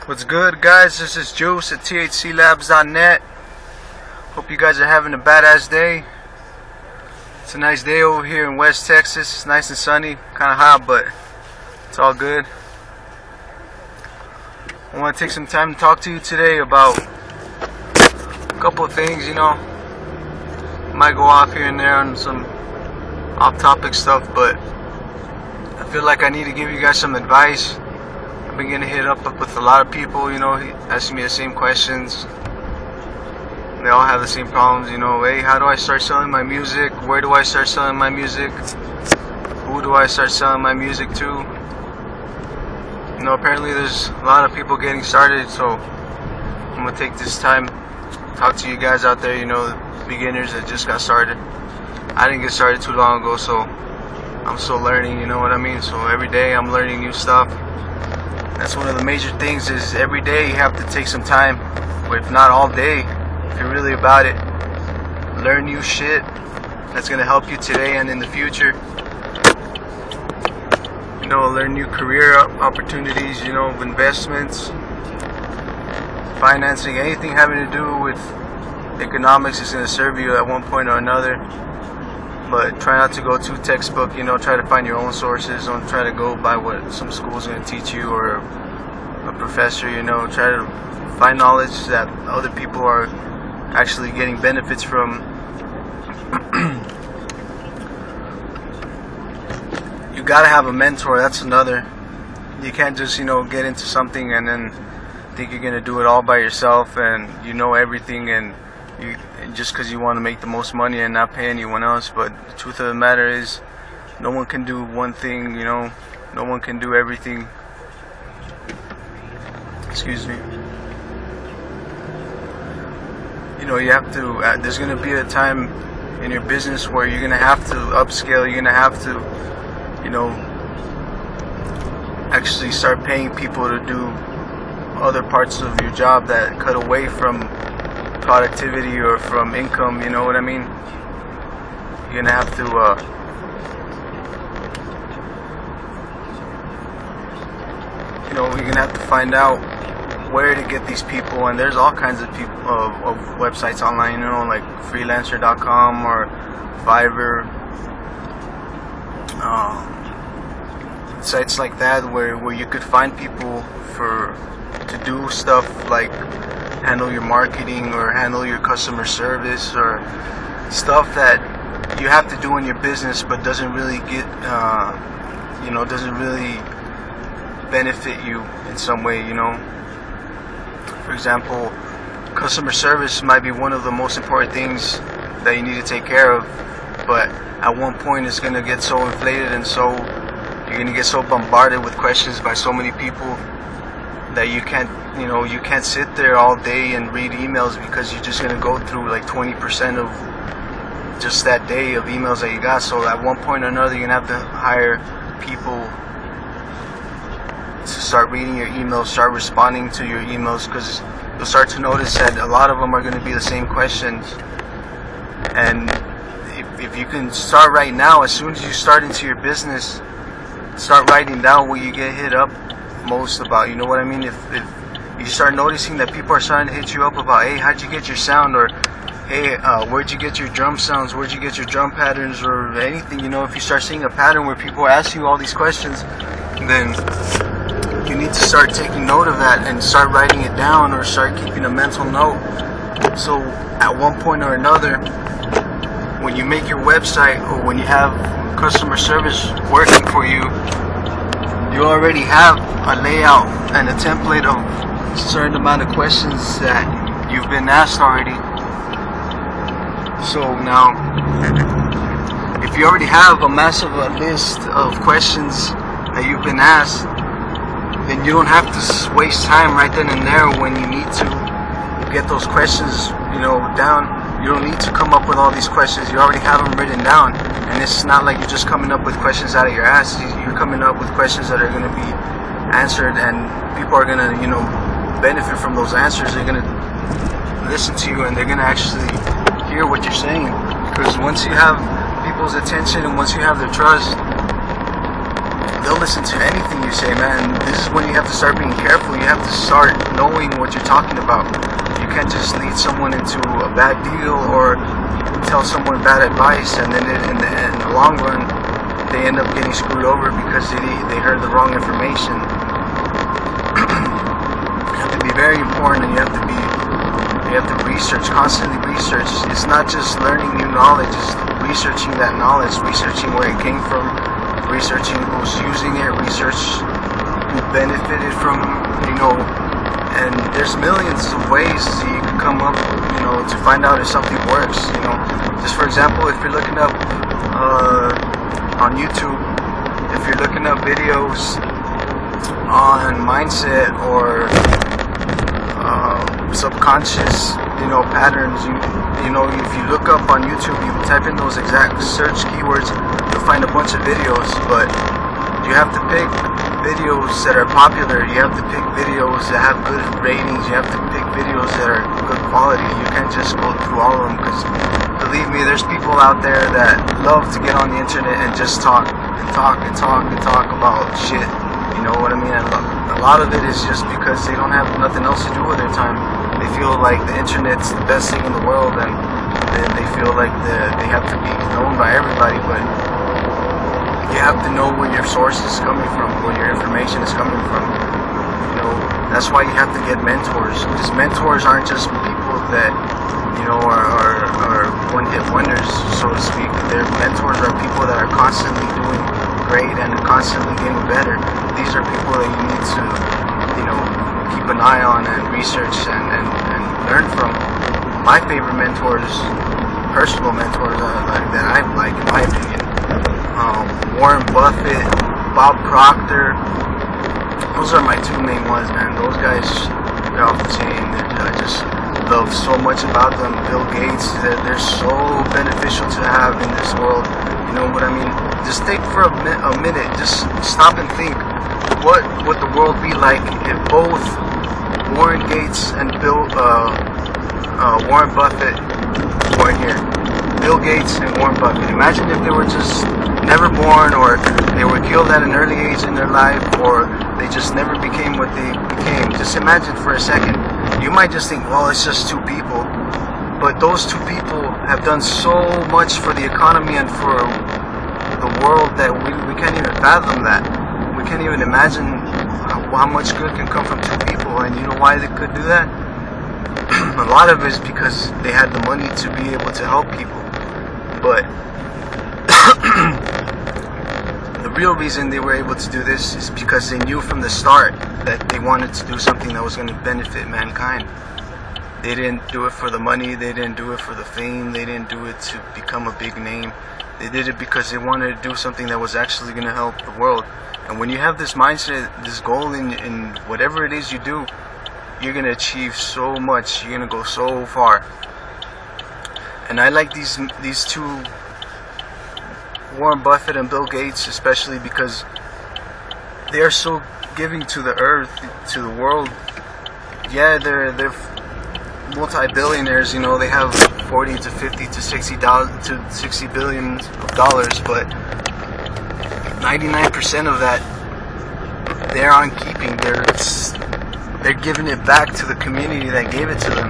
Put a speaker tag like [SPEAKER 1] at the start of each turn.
[SPEAKER 1] What's good, guys? This is Juice at thclabs.net. Hope you guys are having a badass day. It's a nice day over here in West Texas. It's nice and sunny, kind of hot, but it's all good. I want to take some time to talk to you today about a couple of things, Might go off here and there on some off-topic stuff, but I feel like I need to give you guys some advice. I've been getting hit up with a lot of people, asking me the same questions. They all have the same problems, hey, how do I start selling my music? Where do I start selling my music? Who do I start selling my music to? Apparently there's a lot of people getting started, so I'm going to take this time to talk to you guys out there, beginners that just got started. I didn't get started too long ago, so I'm still learning, you know what I mean? So every day I'm learning new stuff. That's one of the major things, is every day you have to take some time, or if not all day, if you're really about it, learn new shit that's going to help you today and in the future. Learn new career opportunities, investments, financing, anything having to do with economics is going to serve you at one point or another. But try not to go too textbook, try to find your own sources. Don't try to go by what some school's going to teach you or a professor, try to find knowledge that other people are actually getting benefits from. You gotta have a mentor, that's another. You can't just, get into something and then think you're gonna do it all by yourself and you know everything, and just because you want to make the most money and not pay anyone else. But the truth of the matter is, no one can do one thing, no one can do everything. Excuse me. You have to, there's going to be a time in your business where you're going to have to upscale, you're going to have to, actually start paying people to do other parts of your job that cut away from productivity or from income, you know what I mean? You're gonna have to you're gonna have to find out where to get these people, and there's all kinds of people of websites online, like freelancer.com or Fiverr, sites like that where you could find people to do stuff like handle your marketing or handle your customer service, or stuff that you have to do in your business but doesn't really get doesn't really benefit you in some way. For example, customer service might be one of the most important things that you need to take care of, but at one point it's going to get so inflated, and so you're going to get so bombarded with questions by so many people that you can't sit there all day and read emails, because you're just going to go through like 20% of just that day of emails that you got. So at one point or another, you're going to have to hire people to start reading your emails, start responding to your emails, because you'll start to notice that a lot of them are going to be the same questions. And if you can start right now, as soon as you start into your business, start writing down what you get hit up most about, you know what I mean? If you start noticing that people are starting to hit you up about, hey, how'd you get your sound, or hey, where'd you get your drum sounds, where'd you get your drum patterns, or anything, if you start seeing a pattern where people ask you all these questions, then you need to start taking note of that and start writing it down, or start keeping a mental note. So at one point or another, when you make your website, or when you have customer service working for you, you already have a layout and a template of a certain amount of questions that you've been asked already. So now, if you already have a massive list of questions that you've been asked, then you don't have to waste time right then and there when you need to get those questions, down. You don't need to come up with all these questions. You already have them written down, and it's not like you're just coming up with questions out of your ass. You're coming up with questions that are going to be answered, and people are going to, benefit from those answers. They're going to listen to you, and they're going to actually hear what you're saying. Because once you have people's attention and once you have their trust, they'll listen to anything you say, man. This is when you have to start being careful. You have to start knowing what you're talking about. You can't just lead someone into a bad deal or tell someone bad advice, and then in the long run, they end up getting screwed over because they heard the wrong information. You have to be very important, and you have to research, constantly research. It's not just learning new knowledge, it's researching that knowledge, researching where it came from, researching who's using it, research who benefited from, and there's millions of ways you can come up, to find out if something works, Just for example, if you're looking up on YouTube, if you're looking up videos on mindset or subconscious, patterns, if you look up on YouTube, you type in those exact search keywords, you'll find a bunch of videos, but you have to pick videos that are popular. You have to pick videos that have good ratings. You have to pick videos that are good quality. You can't just go through all of them, because believe me, there's people out there that love to get on the internet and just talk about shit. You know what I mean? A lot of it is just because they don't have nothing else to do with their time. They feel like the internet's the best thing in the world, and they feel like they have to be known by everybody, but you have to know where your source is coming from, where your information is coming from. That's why you have to get mentors, because mentors aren't just people that, are one-hit wonders, so to speak. Their mentors are people that are constantly doing great and constantly getting better. These are people that you need to, keep an eye on and research and learn from. My favorite mentors, personal mentors that I like, in my opinion, Warren Buffett, Bob Proctor. Those are my two main ones, man. Those guys, they're off the chain. I just love so much about them. Bill Gates, they're so beneficial to have in this world. You know what I mean? Just think for a minute. Just stop and think. What would the world be like if both Warren Gates and Warren Buffett weren't here? Bill Gates and Warren Buffett. Imagine if they were just never born, or they were killed at an early age in their life, or they just never became what they became. Just imagine for a second. You might just think, well, it's just two people. But those two people have done so much for the economy and for the world that we can't even fathom that. We can't even imagine how much good can come from two people. And you know why they could do that? A lot of it is because they had the money to be able to help people. But the real reason they were able to do this is because they knew from the start that they wanted to do something that was going to benefit mankind. They didn't do it for the money, they didn't do it for the fame, they didn't do it to become a big name. They did it because they wanted to do something that was actually going to help the world. And when you have this mindset, this goal in whatever it is you do, you're going to achieve so much, you're going to go so far. And I like these two, Warren Buffett and Bill Gates, especially because they are so giving to the earth, to the world. Yeah, they're multi-billionaires, they have 40 to 50 to 60 billion of dollars, but 99% of that they're on keeping. They're giving it back to the community that gave it to them.